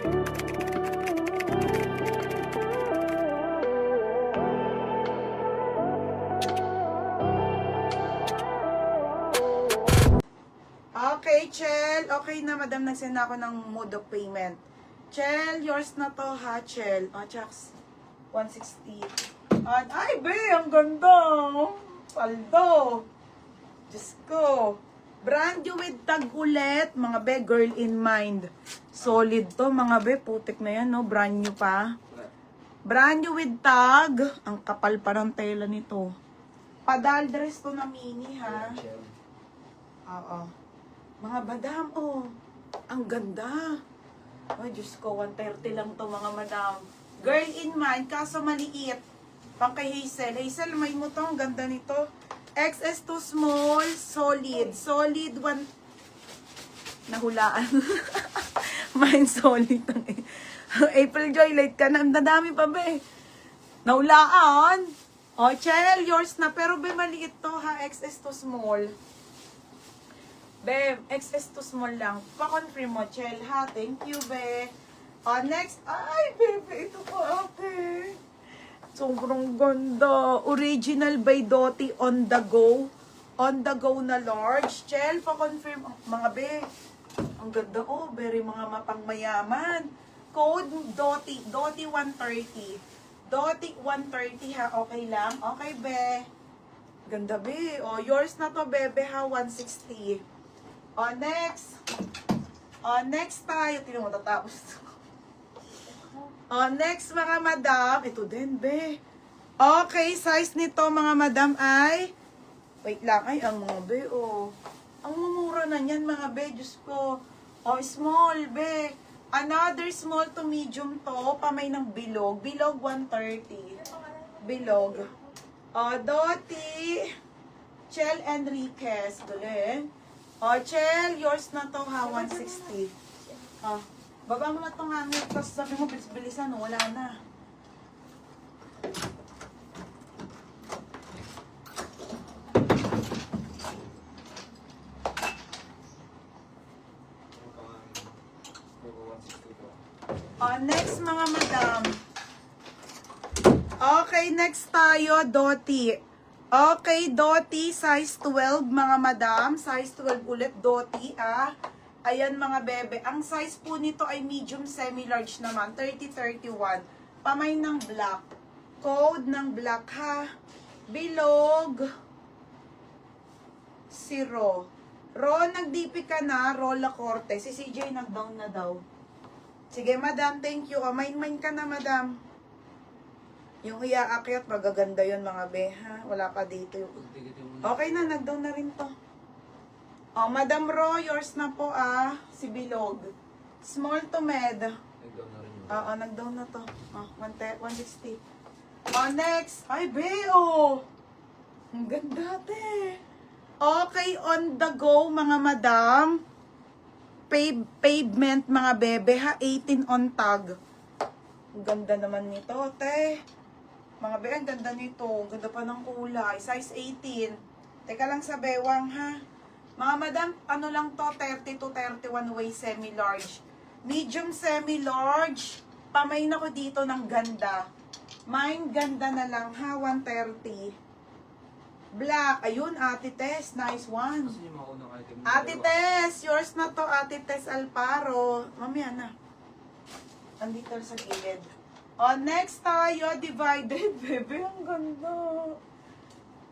Okay, Chel. Okay na, madam. Nagsend ako ng mode of payment. Chel, yours na to ha, Chel. Oh, Chucks. 160. Ay, be, ang ganda. Paldo. Diyos ko. Brand new with tag ulit. Mga be, girl in mind. Solid to, mga be. Putik na yan, no? Brand new pa. Brand new with tag. Ang kapal pa ng tela nito. Padal dress to na mini, ha? Oo. Mga madam, oh. Ang ganda. Ay, Diyos ko, 130 lang to, mga madam. Girl in mind, kaso maliit. Pang kay Hazel. Hazel, may mo to. Ang ganda nito. XS to small, solid. Solid, one... Nahulaan. Mine solid. April Joy, late ka na. Ang dadami pa, be. Nahulaan. O, Chel, yours na. Pero, be, maliit to, ha. XS to small. Be, XS to small lang. Pa-confirm mo, Chel, ha? Thank you, be. Next. Ay, bebe, ito pa, ate. Sobrang ganda. Original by Doty on the go. On the go na large. Chel, pa-confirm. Oh, mga be. Ang ganda, oh. Very mga mapangmayaman. Code Doty. Doty 130. Doty 130, ha? Okay lang? Okay, be. Ganda, be. Oh, yours na to, bebe, ha? 160. Next. Next tayo. Tingnan mo, tatapos. Next, mga madam. Ito din, be. Okay, size nito, mga madam, ay... Wait lang. Ay, ang mga be, oh. Ang mumura na yan, mga be. Diyos ko. Small, be. Another small to medium to. Pamay ng bilog. Bilog, 130. Bilog. Doty. Chel Enriquez. Galing. Chel, yours na to, ha? 160. Baba mo na itong hangit. Tapos sabi mo, bilis-bilisan, wala na. Next, mga madam. Okay, next tayo, Doty. Okay, Doty, size 12, mga madam. Size 12 ulit, Doty, ah. Ayan, mga bebe. Ang size po nito ay medium semi-large naman. 30-31. Pamay ng black. Code ng black, ha. Bilog. Zero. Ro, nag-DP ka na. Rola Corte. Si CJ nag-down na daw. Sige, madam. Thank you. Main ka na, madam. Yung iaakyat, magaganda yun, mga be, ha? Wala pa dito. Okay na, nag-down na rin to. Madam Ro, yours na po, ah. Si Bilog. Small to med. Nag-down na rin yun. Nag-down na to. 160. Next. Ay, be, oh. Ang ganda, te. Okay, on the go, mga madam. Pavement, mga bebe, ha? 18 on tag. Ang ganda naman nito, te. Mga be, ang ganda nito. Ang ganda pa ng kulay. Size 18. Teka lang sa bewang, ha? Mga madam, ano lang to? 30 to 31 way semi-large. Medium semi-large. Pamay na ko dito ng ganda. Mine, ganda na lang, ha? 130. Black. Ayun, Ate Tess. Nice one. Kasi yung mga unang item mo, Ate dalawa. Tess, yours na to, Ate Tess Alparo. Mamaya na. Andito sa gilid. Next tayo, divided. Bebe, ang ganda.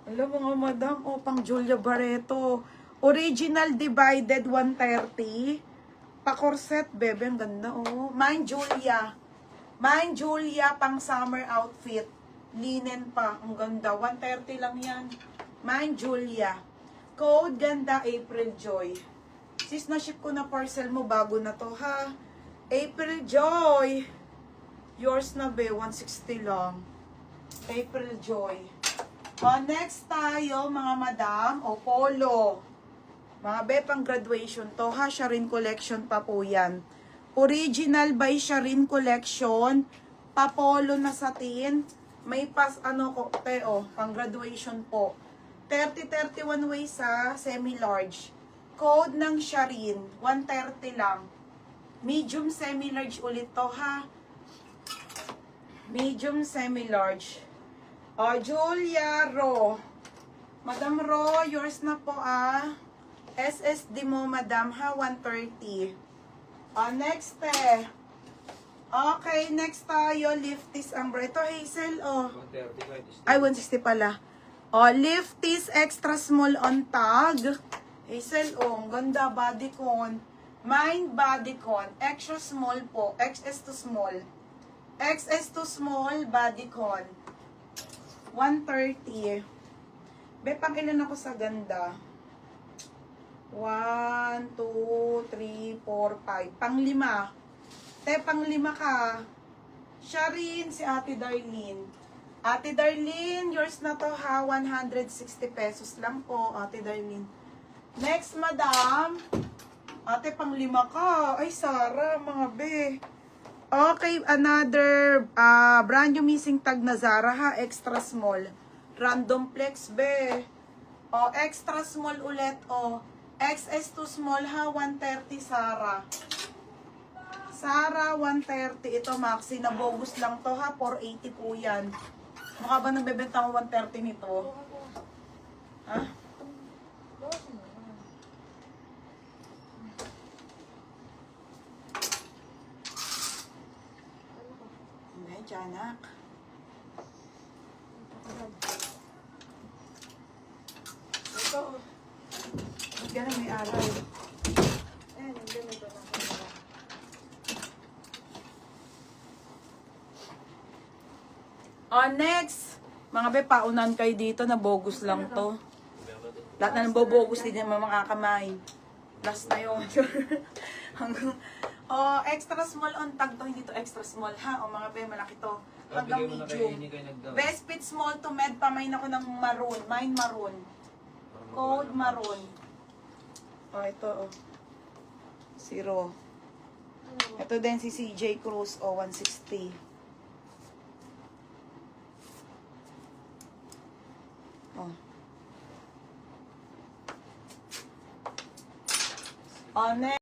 Alam mo nga, madam. Pang Julia Barreto. Original divided 130. Pa-corset, bebe, ang ganda, oh. Mine Julia. Mine Julia, pang summer outfit. Linen pa, ang ganda. 130 lang yan. Mine Julia. Code ganda, April Joy. Sis, na-ship ko na parcel mo, bago na to, ha? April Joy. Yours na, be, 160 lang. April Joy. Next tayo, mga madam. Polo. Mga be, pang graduation to, ha? Sharin Collection pa po yan. Original by Sharin Collection. Papolo na satin. May pang graduation po. 30-31 waist, ha? Semi-large. Code ng Sharin. 130 lang. Medium, semi-large ulit to, ha? Medium, semi-large. O, Julia Ro. Madam Ro, yours na po, ah. SSD mo, madam, ha? 130. O, next, Okay, next tayo. Lifties Umbra. Ito, Hazel, oh. 130 kahit is Ay, 160 pala. O, Lifties Extra Small on tag. Hazel, oh. Ang ganda, bodycon. Mind bodycon. Extra small po. XS to small. XS to small bodycon. 130. Be, pang ilan ako sa ganda? 1, 2, 3, 4, 5. Pang 5. Te, pang 5 ka. Siya rin, si Ate Darlene. Ate Darlene, yours na to ha. 160 pesos lang po, Ate Darlene. Next, madam. Ate, pang 5 ka. Ay, Sara, mga be. Okay, another brand new missing tag na Zara ha. Extra small. Random flex, be. O, extra small ulit, o. XS to small ha. 130, Sara. Sara, 130. Ito, Maxi, na bogus lang to ha. 480 po yan. Mukha ba nagbebenta ko 130 nito? Ha? Hindi, Janak. Ito. Ba't ganun may araw? Eh, hindi may ganun. Next. Mga be, paunan kayo dito na bogus lang to. Lahat na bogus, hindi naman makakamay. Last na yun. Extra small on tag to, hindi to extra small ha. Mga be, malaki to. Hanggang medium. Best fit small to med, pamain ako ng maroon. Mine maroon. Code maroon. Ito, Zero. Ito din si CJ Cruz, 160. Next.